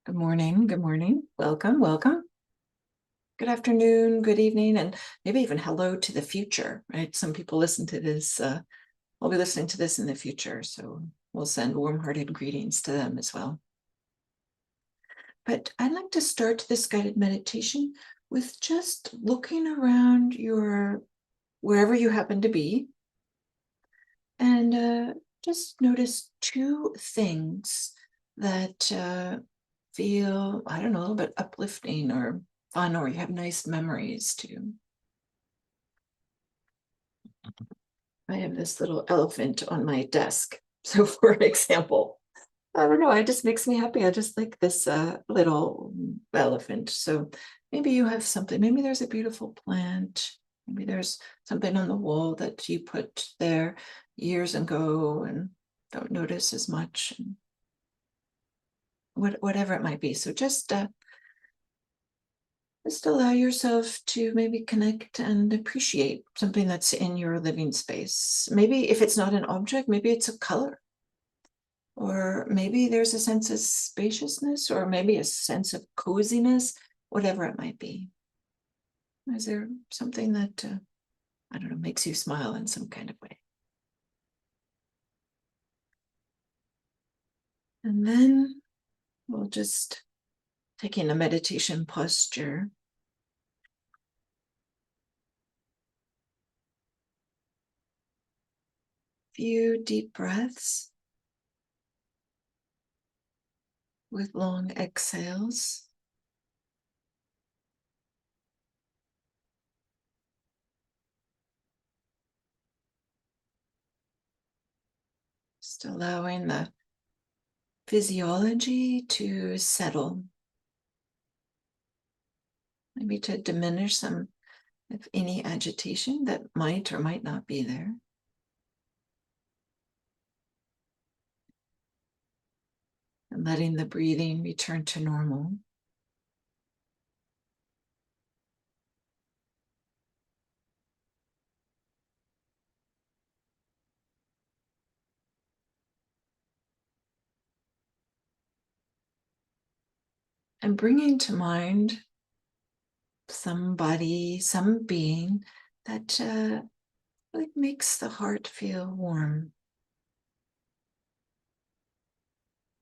Good morning. Good morning. Welcome. Welcome. Good afternoon, good evening, and maybe even hello to the future, right? Some people listen to this, will be listening to this in the future, so we'll send warm-hearted greetings to them as well. But I'd like to start this guided meditation with just looking around wherever you happen to be, and just notice two things that feel, I don't know, a little bit uplifting or fun, or you have nice memories too. I have this little elephant on my desk. So for example, I don't know, it just makes me happy. I just like this little elephant. So maybe you have something, maybe there's a beautiful plant. Maybe there's something on the wall that you put there years ago and don't notice as much. Whatever it might be. So just allow yourself to maybe connect and appreciate something that's in your living space. Maybe if it's not an object, maybe it's a color. Or maybe there's a sense of spaciousness, or maybe a sense of coziness, whatever it might be. Is there something that, I don't know, makes you smile in some kind of way? And then we'll just taking a meditation posture. Few deep breaths with long exhales. Just allowing the physiology to settle, maybe to diminish some, if any, agitation that might or might not be there. And letting the breathing return to normal. And bringing to mind somebody, some being that really makes the heart feel warm.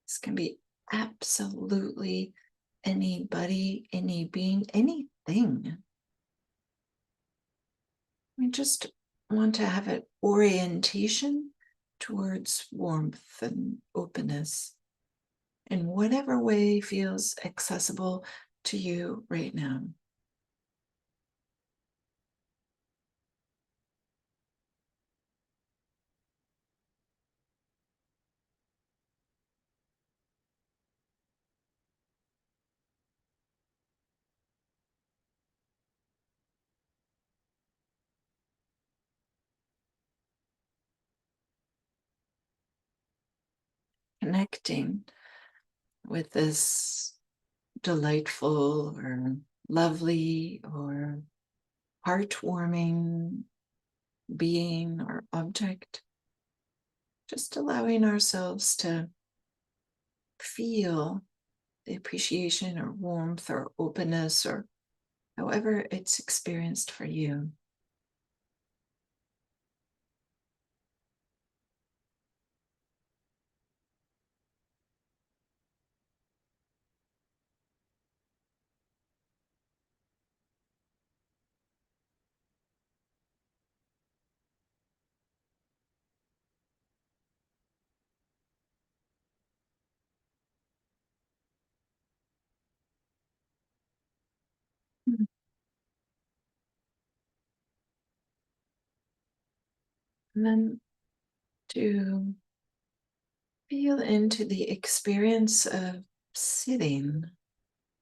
This can be absolutely anybody, any being, anything. We just want to have an orientation towards warmth and openness in whatever way feels accessible to you right now. Connecting with this delightful or lovely or heartwarming being or object. Just allowing ourselves to feel the appreciation or warmth or openness or however it's experienced for you. And then to feel into the experience of sitting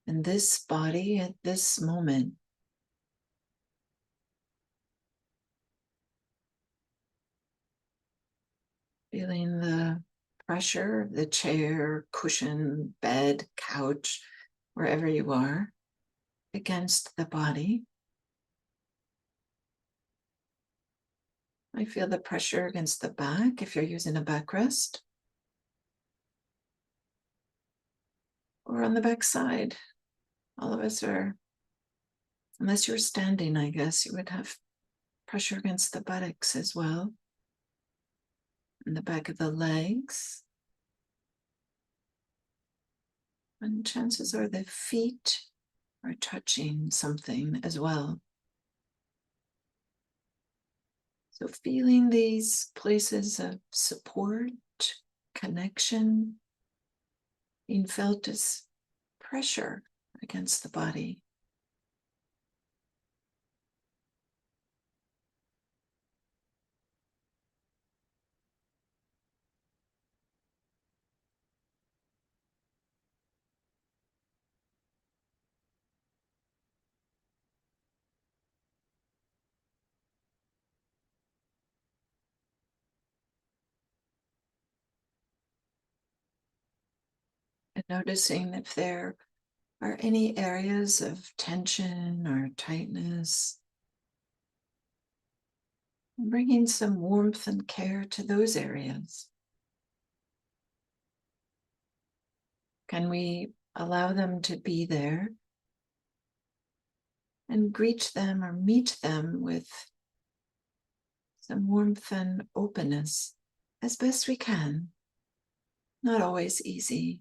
in this body at this moment. Feeling the pressure of the chair, cushion, bed, couch, wherever you are, against the body. I feel the pressure against the back if you're using a backrest. or on the back side. All of us are, unless you're standing, I guess you would have pressure against the buttocks as well, and the back of the legs. And chances are the feet are touching something as well. So feeling these places of support, connection, being felt as pressure against the body. And noticing if there are any areas of tension or tightness, bringing some warmth and care to those areas. Can we allow them to be there and greet them or meet them with some warmth and openness as best we can? Not always easy.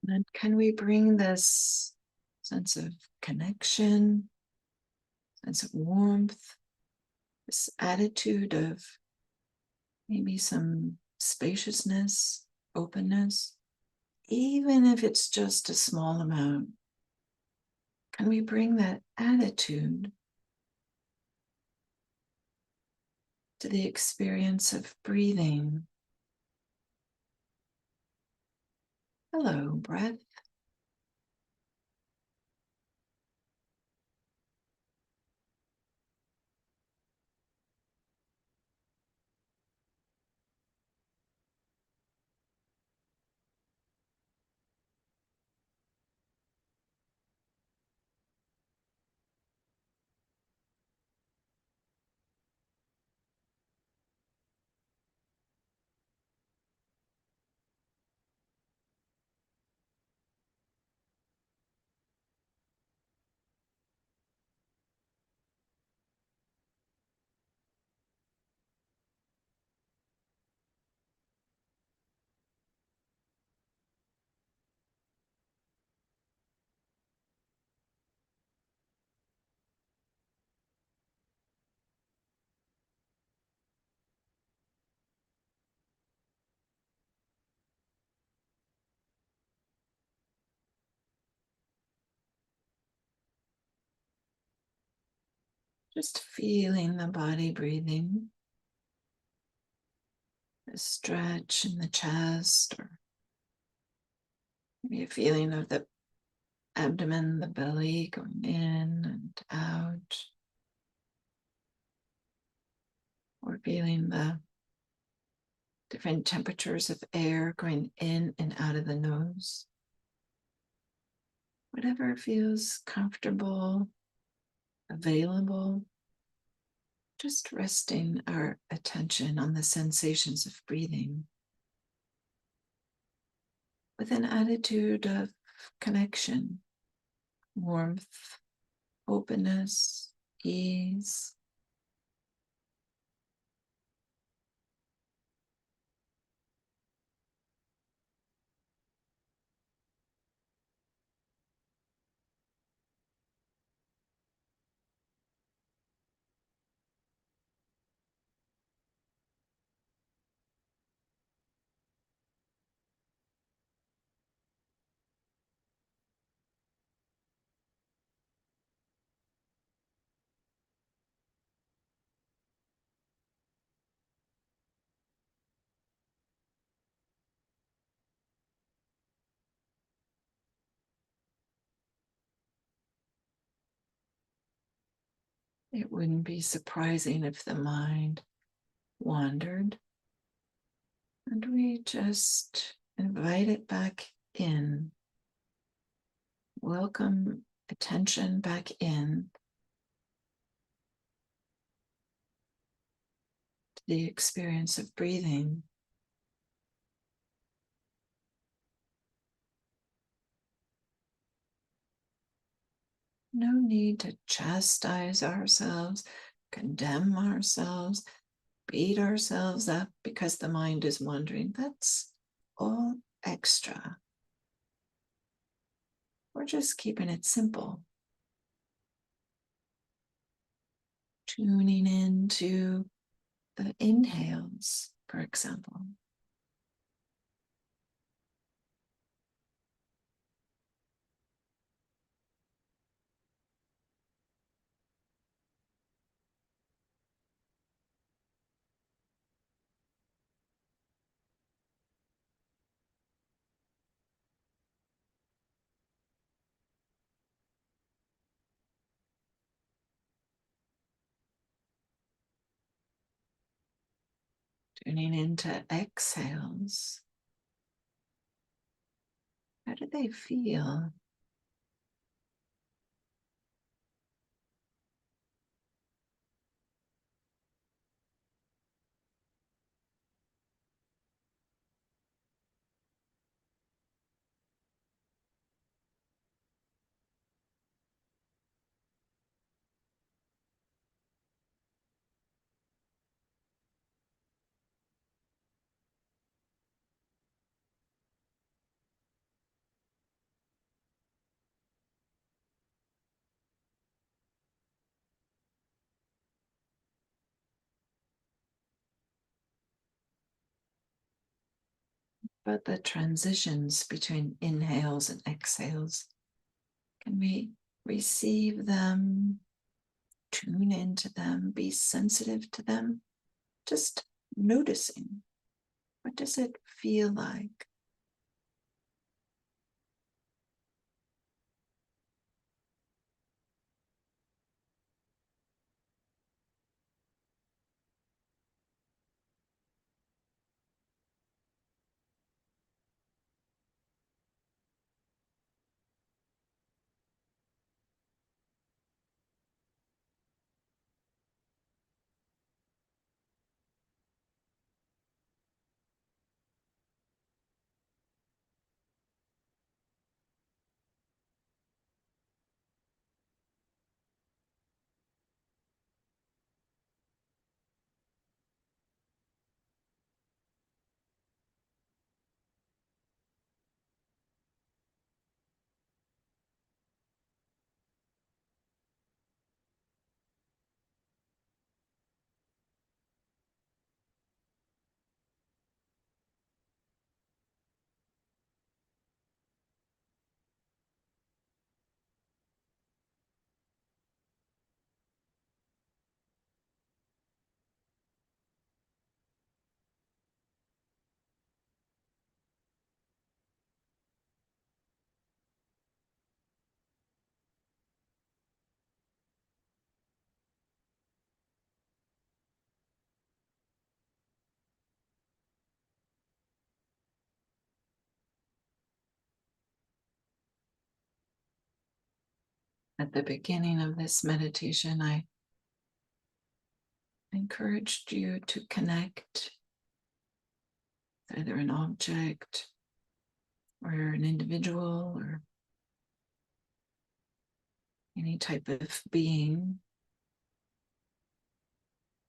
And can we bring this sense of connection, sense of warmth, this attitude of maybe some spaciousness, openness, even if it's just a small amount? Can we bring that attitude to the experience of breathing? Hello, breath. Just feeling the body breathing, a stretch in the chest, or maybe a feeling of the abdomen, the belly going in and out, or feeling the different temperatures of air going in and out of the nose. Whatever feels comfortable, available, just resting our attention on the sensations of breathing with an attitude of connection, warmth, openness, ease. It wouldn't be surprising if the mind wandered, and we just invite it back in. Welcome attention back in to the experience of breathing. No need to chastise ourselves, condemn ourselves, beat ourselves up because the mind is wandering. That's all extra. We're just keeping it simple. Tuning into the inhales, for example. Tuning into exhales. How do they feel? But the transitions between inhales and exhales, can we receive them, tune into them, be sensitive to them? Just noticing. What does it feel like? At the beginning of this meditation, I encouraged you to connect with either an object or an individual or any type of being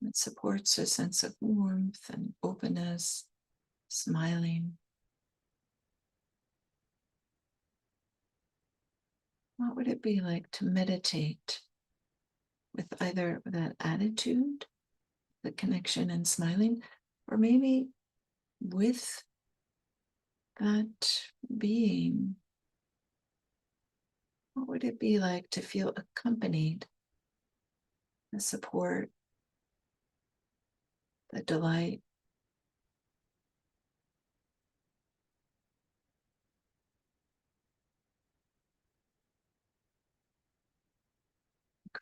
that supports a sense of warmth and openness, smiling. What would it be like to meditate with either that attitude, the connection and smiling, or maybe with that being? What would it be like to feel accompanied, the support, the delight?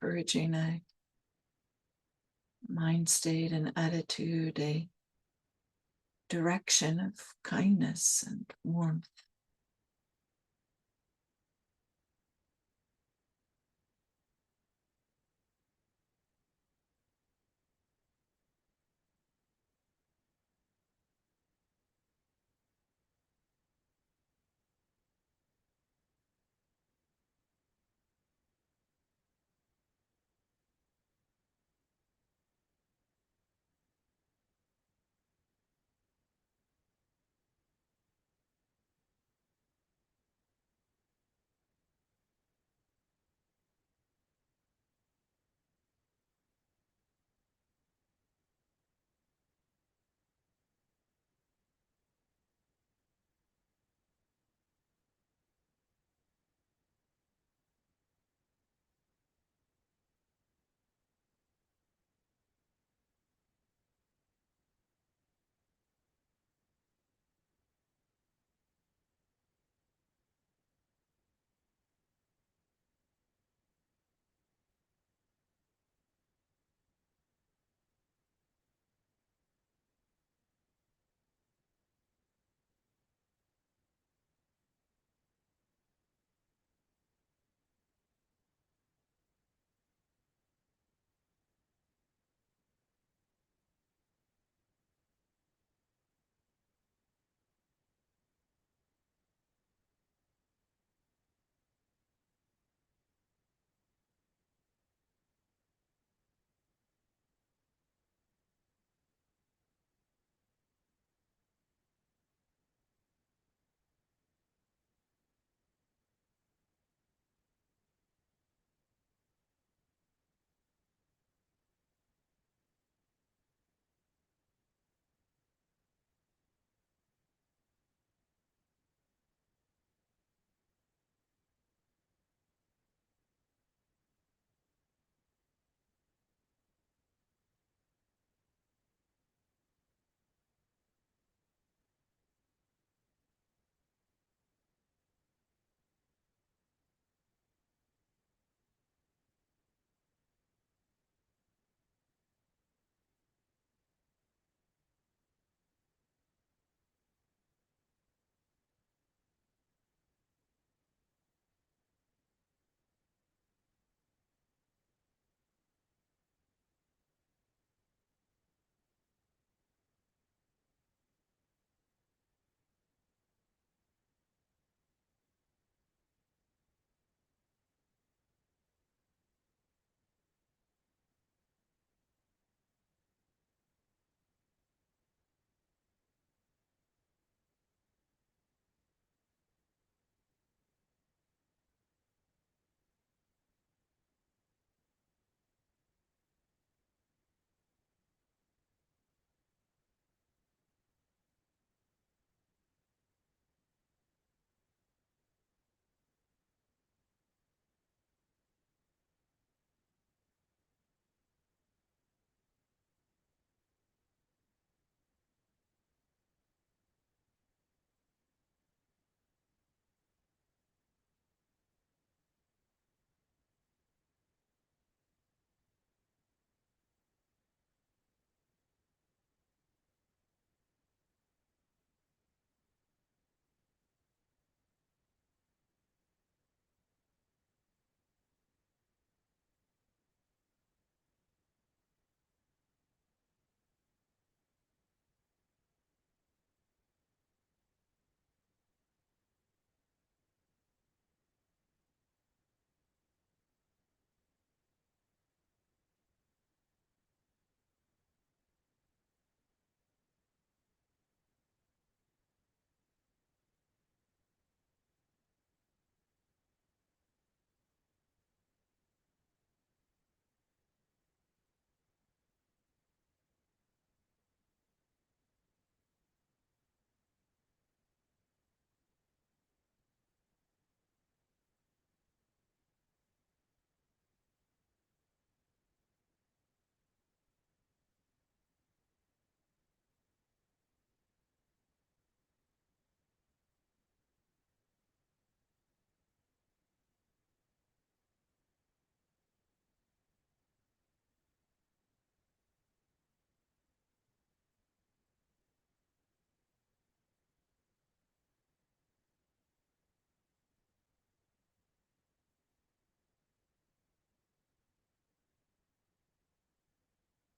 Encouraging a mind state, an attitude, a direction of kindness and warmth.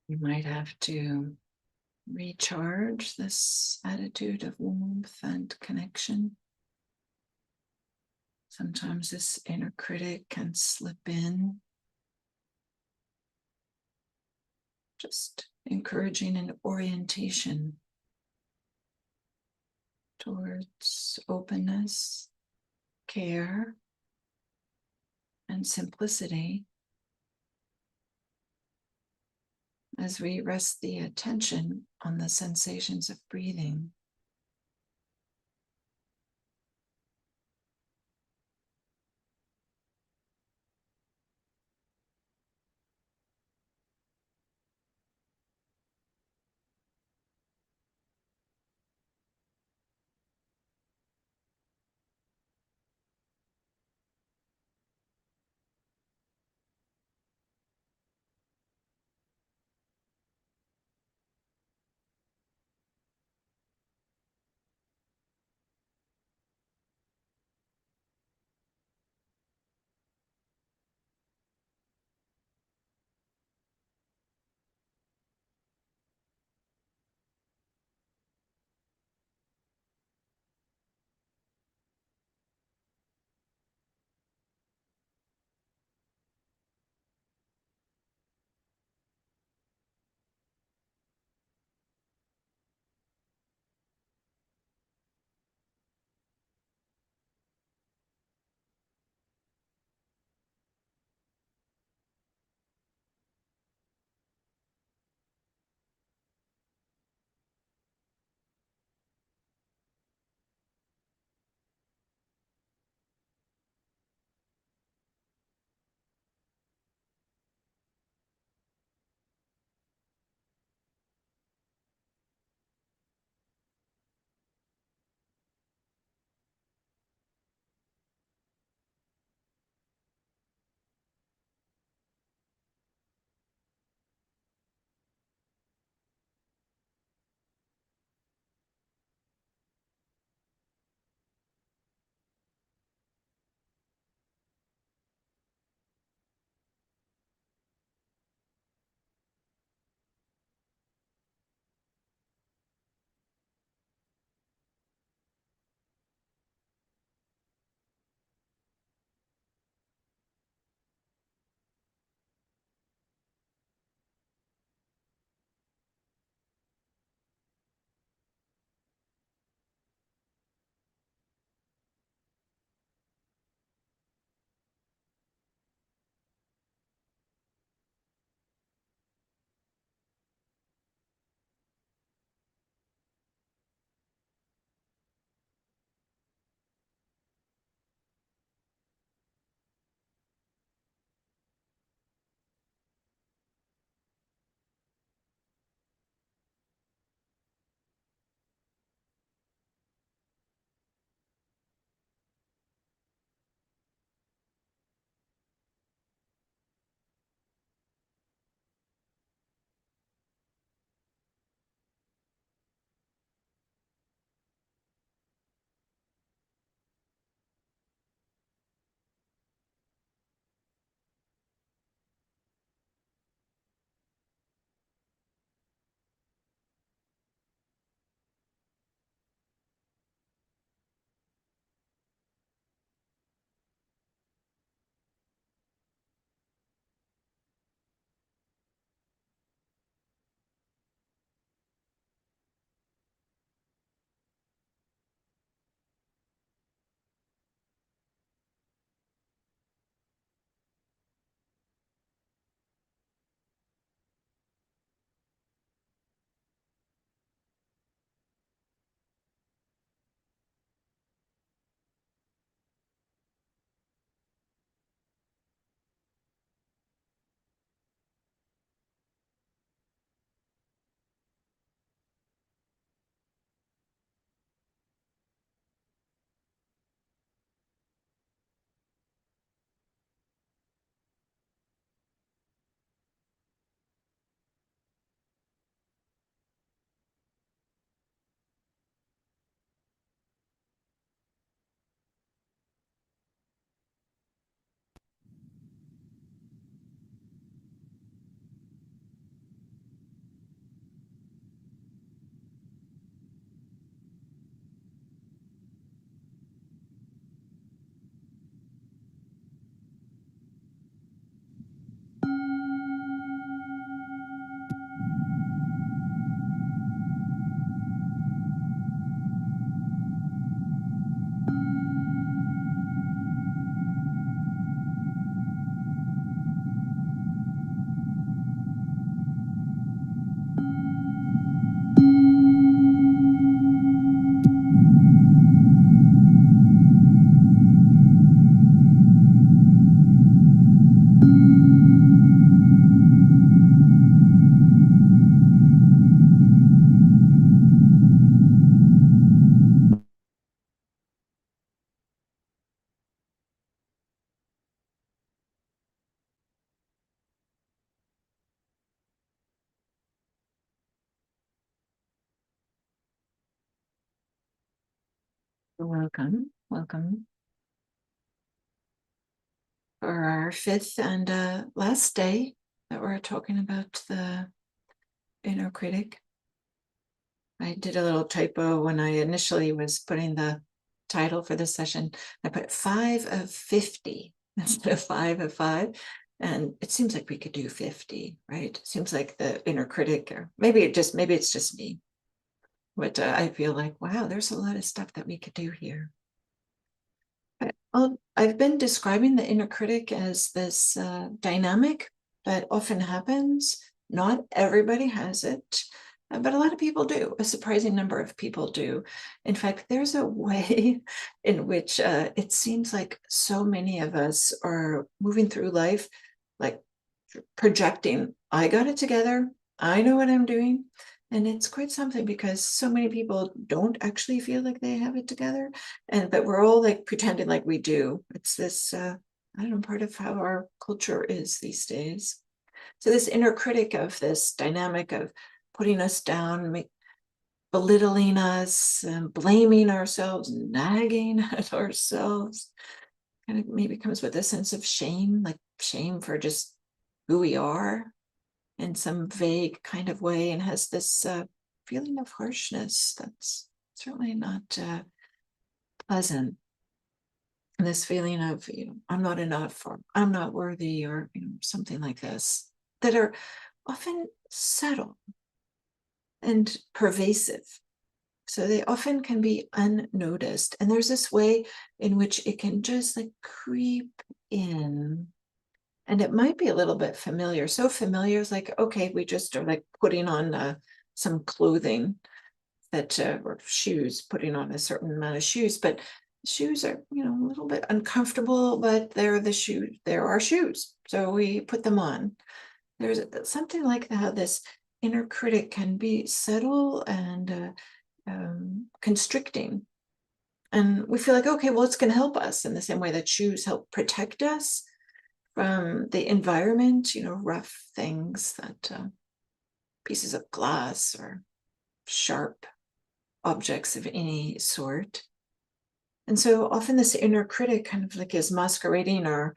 You might have to recharge this attitude of warmth and connection. Sometimes this inner critic can slip in, just encouraging an orientation towards openness, care, and simplicity as we rest the attention on the sensations of breathing. Welcome, welcome for our fifth and last day that we're talking about the inner critic. I did a little typo when I initially was putting the title for this session. I put 5 of 50 instead of 5 of 5. And it seems like we could do 50, right? It seems like the inner critic, or maybe it's just me. But I feel like, wow, there's a lot of stuff that we could do here. I've been describing the inner critic as this dynamic that often happens. Not everybody has it, but a lot of people do. A surprising number of people do. In fact, there's a way in which it seems like so many of us are moving through life, like projecting, I got it together, I know what I'm doing. And it's quite something because so many people don't actually feel like they have it together. But we're all like pretending like we do. It's this, I don't know, part of how our culture is these days. So this inner critic of this dynamic of putting us down, belittling us, blaming ourselves, nagging at ourselves, kind of maybe comes with a sense of shame, like shame for just who we are in some vague kind of way, and has this feeling of harshness that's certainly not pleasant. And this feeling of, I'm not enough, or I'm not worthy, or something like this, that are often subtle and pervasive. So they often can be unnoticed. And there's this way in which it can just like creep in. And it might be a little bit familiar. So familiar is like, okay, we just are like putting on some clothing that, or shoes, putting on a certain amount of shoes. But shoes are, a little bit uncomfortable, but they're the shoes. There are shoes. So we put them on. There's something like how this inner critic can be subtle and constricting. And we feel like, okay, well, it's going to help us in the same way that shoes help protect us from the environment, rough things, that pieces of glass or sharp objects of any sort. And so often this inner critic kind of like is masquerading or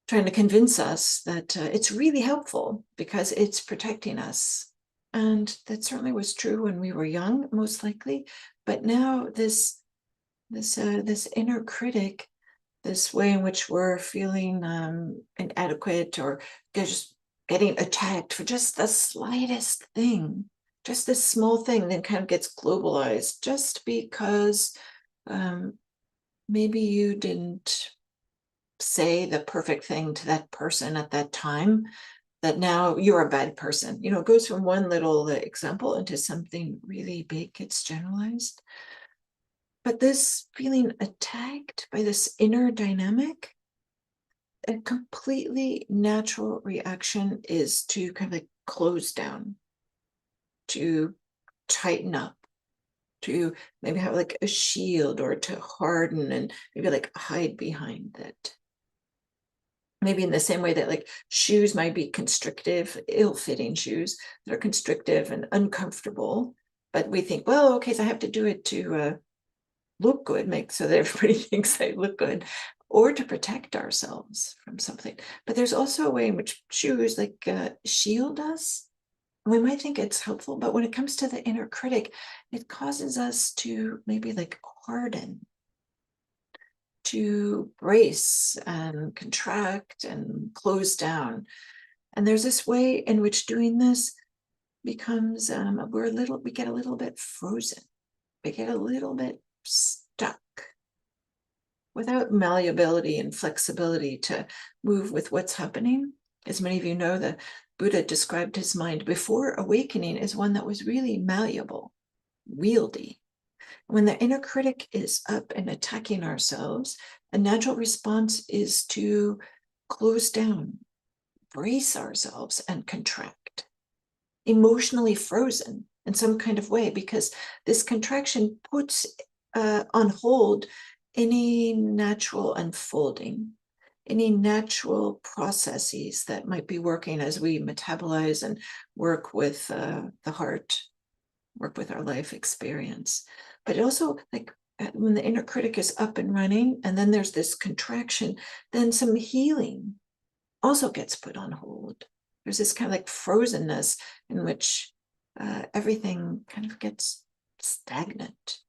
trying to convince us that it's really helpful because it's protecting us. And that certainly was true when we were young, most likely. But now this inner critic, this way in which we're feeling inadequate, or just getting attacked for just the slightest thing, just this small thing, then kind of gets globalized just because maybe you didn't say the perfect thing to that person at that time, that now you're a bad person. It goes from one little example into something really big. It's generalized. But this feeling attacked by this inner dynamic, a completely natural reaction is to kind of like close down, to tighten up, to maybe have like a shield, or to harden and maybe like hide behind it. Maybe in the same way that like shoes might be constrictive, ill-fitting shoes that are constrictive and uncomfortable, but we think, well, okay, so I have to do it to look good, make so that everybody thinks I look good, or to protect ourselves from something. But there's also a way in which shoes like shield us. We might think it's helpful, but when it comes to the inner critic, it causes us to maybe like harden, to brace and contract and close down. And there's this way in which doing this becomes, we get a little bit frozen. We get a little bit stuck without malleability and flexibility to move with what's happening. As many of you know, the Buddha described his mind before awakening as one that was really malleable, wieldy. When the inner critic is up and attacking ourselves, a natural response is to close down, brace ourselves, and contract, emotionally frozen in some kind of way, because this contraction puts on hold any natural unfolding, any natural processes that might be working as we metabolize and work with the heart, work with our life experience. But it also like when the inner critic is up and running, and then there's this contraction, then some healing also gets put on hold. There's this kind of like frozenness in which everything kind of gets stagnant.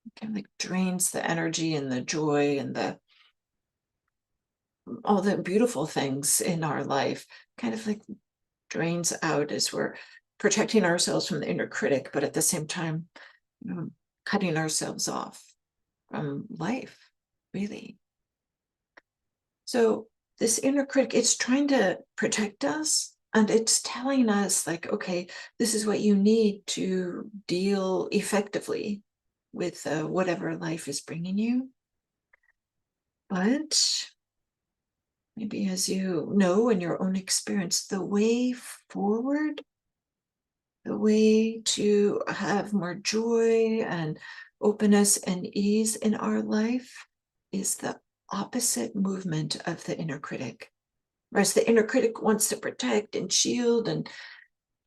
It kind of like drains the energy and the joy and all the beautiful things in our life, kind of like drains out as we're protecting ourselves from the inner critic, but at the same time, cutting ourselves off from life, really. So this inner critic, it's trying to protect us, and it's telling us like, okay, this is what you need to deal effectively with whatever life is bringing you. But maybe, as you know in your own experience, the way forward, the way to have more joy and openness and ease in our life is the opposite movement of the inner critic. Whereas the inner critic wants to protect and shield and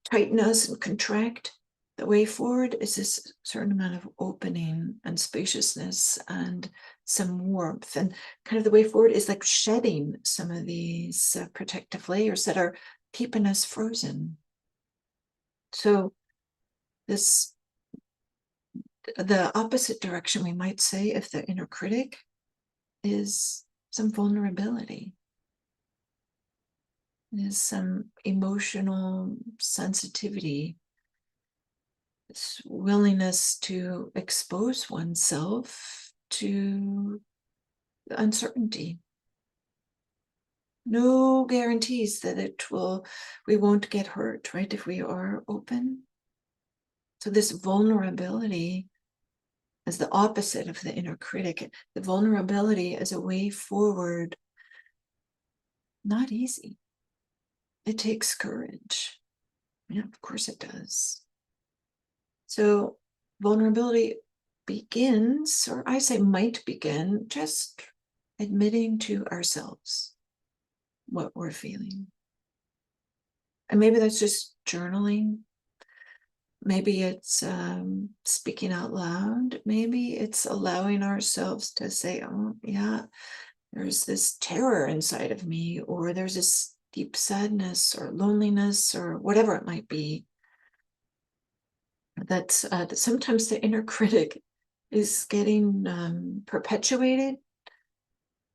tighten us and contract, the way forward is this certain amount of opening and spaciousness and some warmth. And kind of the way forward is like shedding some of these protective layers that are keeping us frozen. So the opposite direction, we might say, if the inner critic, is some vulnerability, is some emotional sensitivity, this willingness to expose oneself to uncertainty. No guarantees that we won't get hurt, right, if we are open. So this vulnerability as the opposite of the inner critic, the vulnerability as a way forward, not easy. It takes courage. Yeah, of course it does. So vulnerability begins, or I say might begin, just admitting to ourselves what we're feeling. And maybe that's just journaling. Maybe it's speaking out loud. Maybe it's allowing ourselves to say, oh, yeah, there's this terror inside of me, or there's this deep sadness or loneliness or whatever it might be. That sometimes the inner critic is getting perpetuated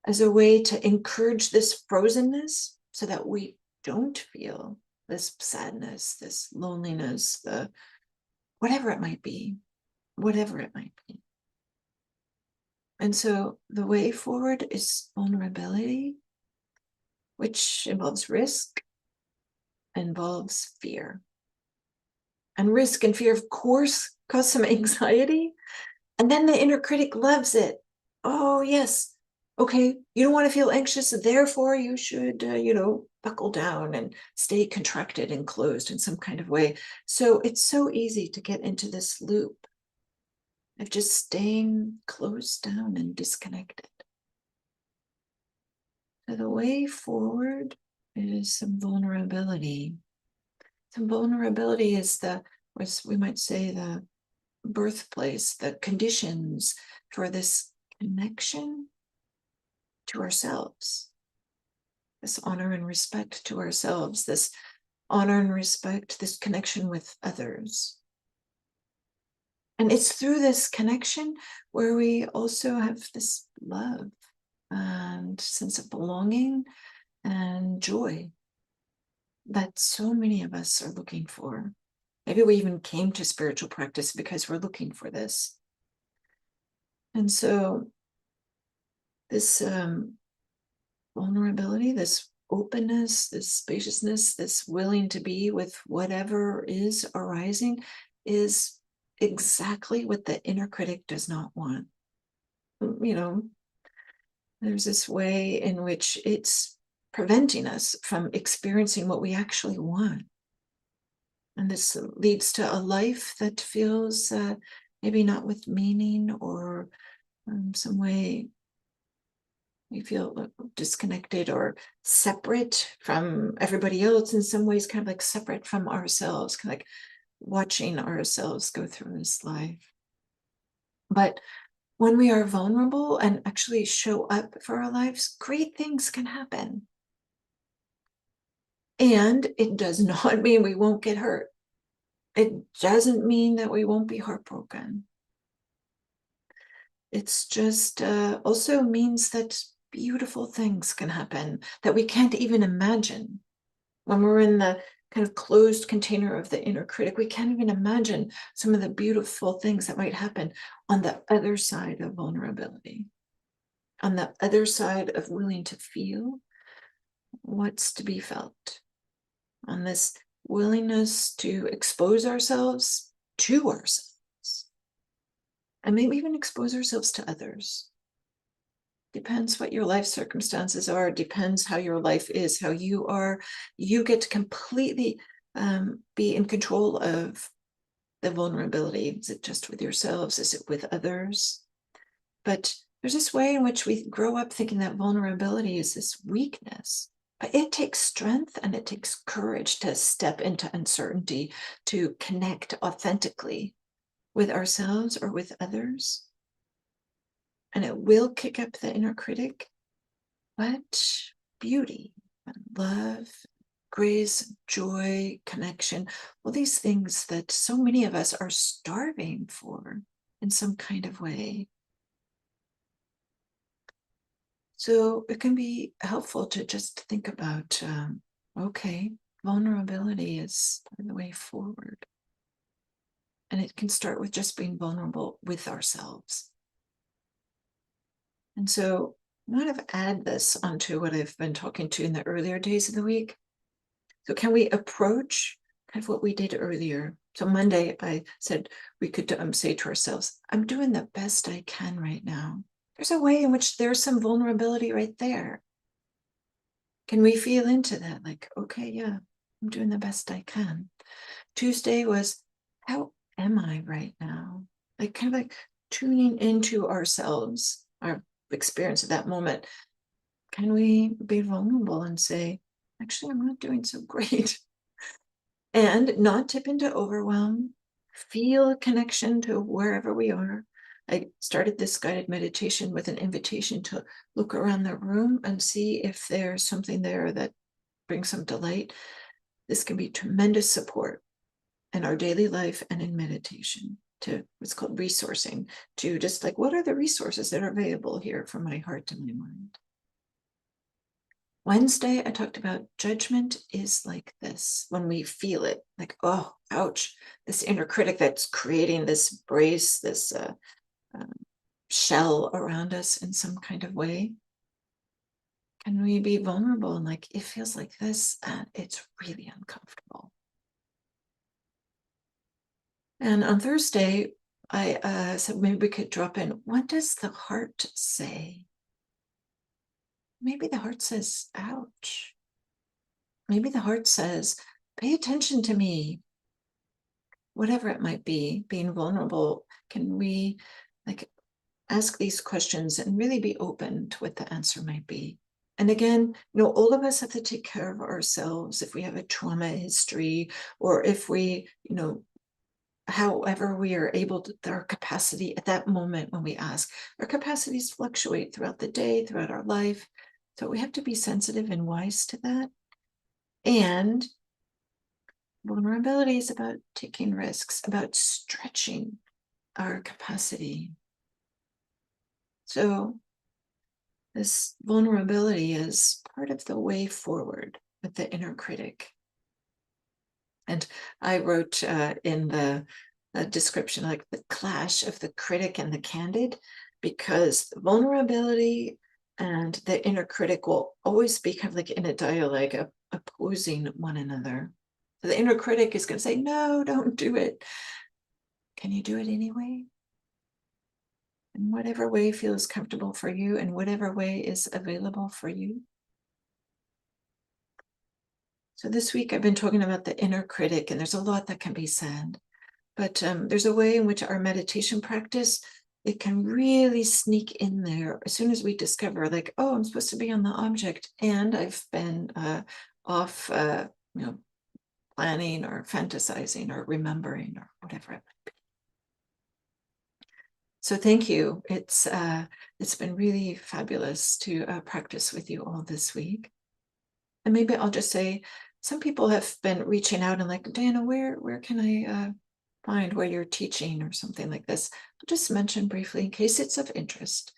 as a way to encourage this frozenness so that we don't feel this sadness, this loneliness, whatever it might be. And so the way forward is vulnerability, which involves risk, involves fear. And risk and fear, of course, cause some anxiety. And then the inner critic loves it. Oh, yes. Okay, you don't want to feel anxious, therefore you should, buckle down and stay contracted and closed in some kind of way. So it's so easy to get into this loop of just staying closed down and disconnected. So the way forward is some vulnerability. Some vulnerability is we might say, the birthplace, the conditions for this connection to ourselves, this honor and respect to ourselves, this honor and respect, this connection with others. And it's through this connection where we also have this love and sense of belonging and joy that so many of us are looking for. Maybe we even came to spiritual practice because we're looking for this. And so this vulnerability, this openness, this spaciousness, this willing to be with whatever is arising is exactly what the inner critic does not want. There's this way in which it's preventing us from experiencing what we actually want. And this leads to a life that feels maybe not with meaning, or some way we feel disconnected or separate from everybody else, in some ways kind of like separate from ourselves, kind of like watching ourselves go through this life. But when we are vulnerable and actually show up for our lives, great things can happen. And it does not mean we won't get hurt. It doesn't mean that we won't be heartbroken. It's just also means that beautiful things can happen that we can't even imagine. When we're in the kind of closed container of the inner critic, we can't even imagine some of the beautiful things that might happen on the other side of vulnerability, on the other side of willing to feel what's to be felt, on this willingness to expose ourselves to ourselves, and maybe even expose ourselves to others. Depends what your life circumstances are, depends how your life is, how you are. You get to completely be in control of the vulnerability. Is it just with yourselves? Is it with others? But there's this way in which we grow up thinking that vulnerability is this weakness. But it takes strength and it takes courage to step into uncertainty, to connect authentically with ourselves or with others. And it will kick up the inner critic, but beauty, love, grace, joy, connection, all these things that so many of us are starving for in some kind of way. So it can be helpful to just think about, okay, vulnerability is the way forward. And it can start with just being vulnerable with ourselves. And so I might have add this onto what I've been talking to in the earlier days of the week. So can we approach kind of what we did earlier? So Monday, I said we could say to ourselves, I'm doing the best I can right now. There's a way in which there's some vulnerability right there. Can we feel into that? Like, okay, yeah, I'm doing the best I can. Tuesday was, how am I right now? Like kind of like tuning into ourselves, our experience at that moment. Can we be vulnerable and say, actually, I'm not doing so great? And not tip into overwhelm, feel a connection to wherever we are. I started this guided meditation with an invitation to look around the room and see if there's something there that brings some delight. This can be tremendous support in our daily life and in meditation, to what's called resourcing, to just like, what are the resources that are available here for my heart and my mind? Wednesday, I talked about judgment is like this when we feel it, like, oh, ouch, this inner critic that's creating this brace, this shell around us in some kind of way. Can we be vulnerable and like, it feels like this and it's really uncomfortable? And on Thursday, I said maybe we could drop in, what does the heart say? Maybe the heart says, ouch. Maybe the heart says, pay attention to me. Whatever it might be, being vulnerable, can we like ask these questions and really be open to what the answer might be? And again, all of us have to take care of ourselves if we have a trauma history, or if we, however we are able to, our capacity at that moment when we ask, our capacities fluctuate throughout the day, throughout our life. So we have to be sensitive and wise to that. And vulnerability is about taking risks, about stretching our capacity. So this vulnerability is part of the way forward with the inner critic. And I wrote in the description, like the clash of the critic and the candid, because vulnerability and the inner critic will always be kind of like in a dialogue, opposing one another. So the inner critic is going to say, no, don't do it. Can you do it anyway? In whatever way feels comfortable for you, and whatever way is available for you. So this week I've been talking about the inner critic, and there's a lot that can be said. But there's a way in which our meditation practice, it can really sneak in there as soon as we discover, like, oh, I'm supposed to be on the object, and I've been off, planning or fantasizing or remembering or whatever it might be. So thank you. It's been really fabulous to practice with you all this week. And maybe I'll just say, some people have been reaching out and like, Diana, where can I find where you're teaching or something like this? I'll just mention briefly in case it's of interest.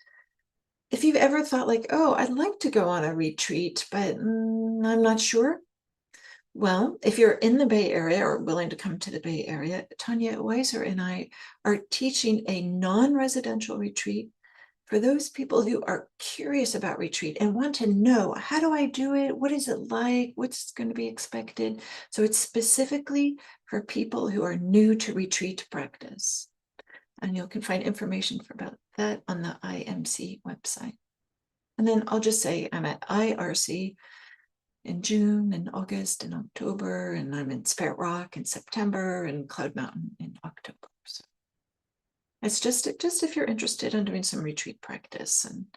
If you've ever thought like, oh, I'd like to go on a retreat, but I'm not sure. Well, if you're in the Bay Area or willing to come to the Bay Area, Tanya Weiser and I are teaching a non-residential retreat for those people who are curious about retreat and want to know, how do I do it? What is it like? What's going to be expected? So it's specifically for people who are new to retreat practice. And you can find information about that on the IMC website. And then I'll just say I'm at IRC in June and August and October, and I'm in Spirit Rock in September and Cloud Mountain in October. So it's just if you're interested in doing some retreat practice, and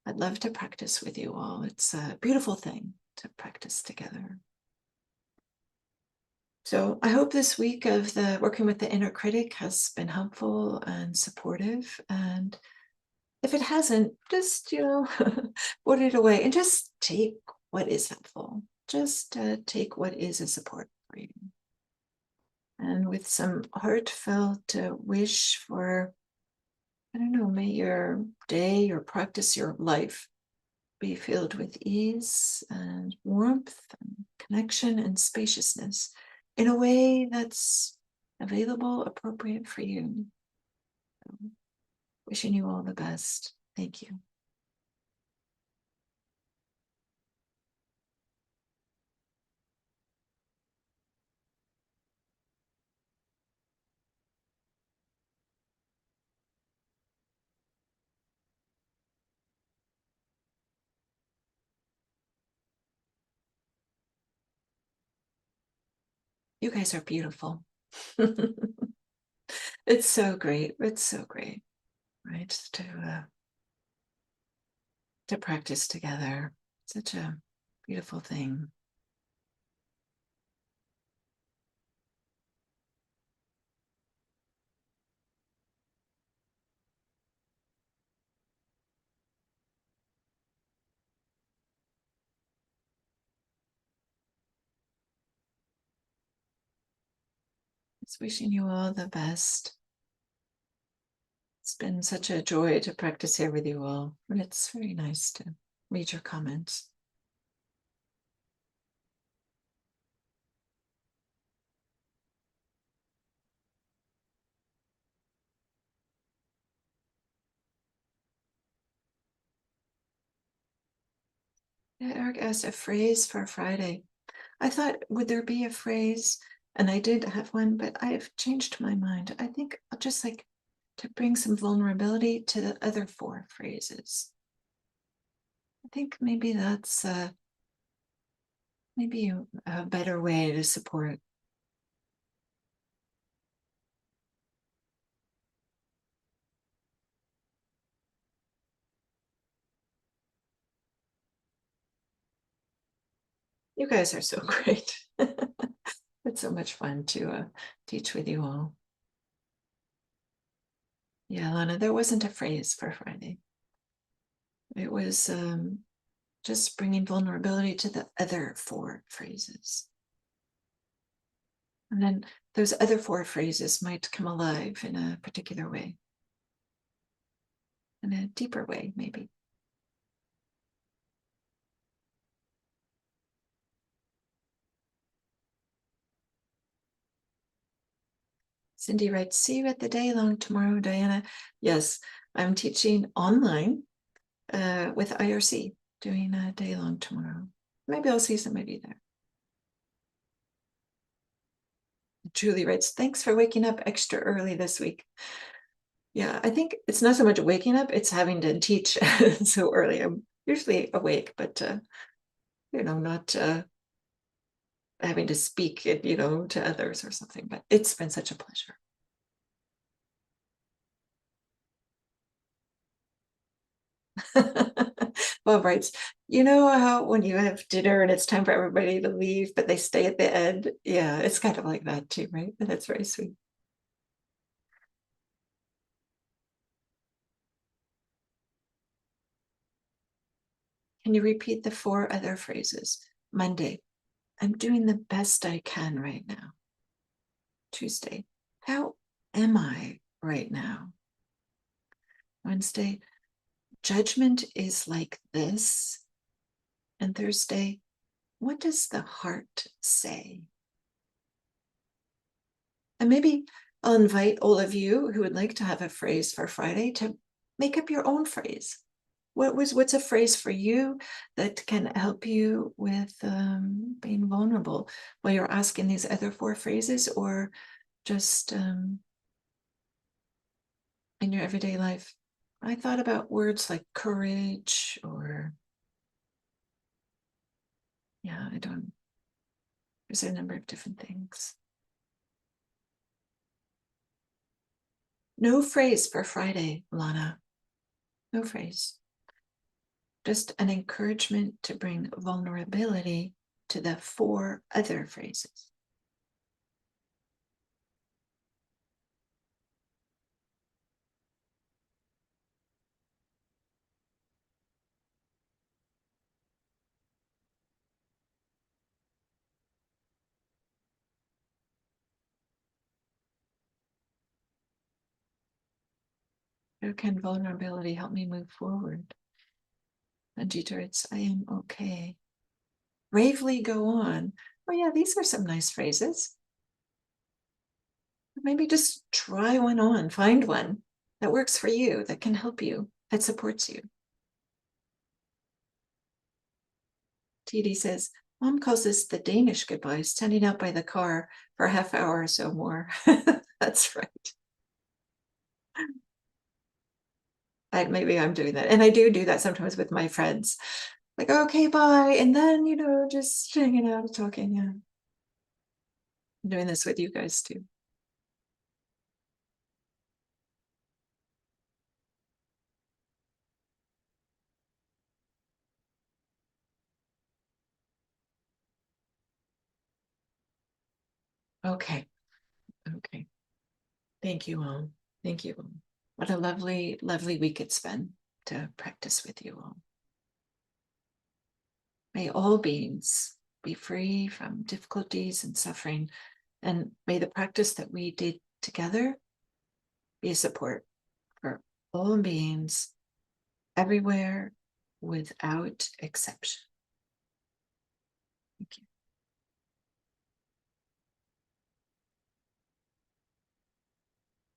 I'd love to practice with you all. It's a beautiful thing to practice together. So I hope this week of the working with the inner critic has been helpful and supportive. And if it hasn't, just, put it away and just take what is helpful. Just take what is a support for you. And with some heartfelt wish for, I don't know, may your day, your practice, your life be filled with ease and warmth and connection and spaciousness in a way that's available, appropriate for you. So, wishing you all the best. Thank you. You guys are beautiful. It's so great. It's so great, right? To practice together. Such a beautiful thing. Just wishing you all the best. It's been such a joy to practice here with you all, and it's very nice to read your comments. Yeah, Eric asked a phrase for Friday. I thought, would there be a phrase? And I did have one, but I've changed my mind. I think I'll just like to bring some vulnerability to the other 4 phrases. I think maybe that's maybe a better way to support. You guys are so great. It's so much fun to teach with you all. Yeah, Lana, there wasn't a phrase for Friday. It was just bringing vulnerability to the other 4 phrases. And then those other 4 phrases might come alive in a particular way, in a deeper way, maybe. Cindy writes, see you at the day long tomorrow, Diana. Yes, I'm teaching online with IRC, doing a day long tomorrow. Maybe I'll see somebody there. Julie writes, thanks for waking up extra early this week. Yeah, I think it's not so much waking up, it's having to teach so early. I'm usually awake, but not having to speak it, to others or something. But it's been such a pleasure. Bob writes, you know how when you have dinner and it's time for everybody to leave, but they stay at the end? Yeah, it's kind of like that too, right? And that's very sweet. Can you repeat the 4 other phrases? Monday, I'm doing the best I can right now. Tuesday, how am I right now? Wednesday, judgment is like this. And Thursday, what does the heart say? And maybe I'll invite all of you who would like to have a phrase for Friday to make up your own phrase. What's a phrase for you that can help you with being vulnerable while you're asking these other 4 phrases, or just in your everyday life? I thought about words like courage, or there's a number of different things. No phrase for Friday, Lana. No phrase. Just an encouragement to bring vulnerability to the 4 other phrases. How can vulnerability help me move forward? Anjita, it's I am okay. Bravely go on. Oh yeah, these are some nice phrases. Maybe just try one on, find one that works for you, that can help you, that supports you. TD says, Mom calls this the Danish goodbye, standing out by the car for a half hour or so more. That's right. Maybe I'm doing that. And I do that sometimes with my friends. Like, okay, bye. And then, just hanging out, talking. Yeah. I'm doing this with you guys too. Okay. Okay. Thank you all. Thank you all. What a lovely, lovely week it's been to practice with you all. May all beings be free from difficulties and suffering, and may the practice that we did together be a support for all beings everywhere without exception.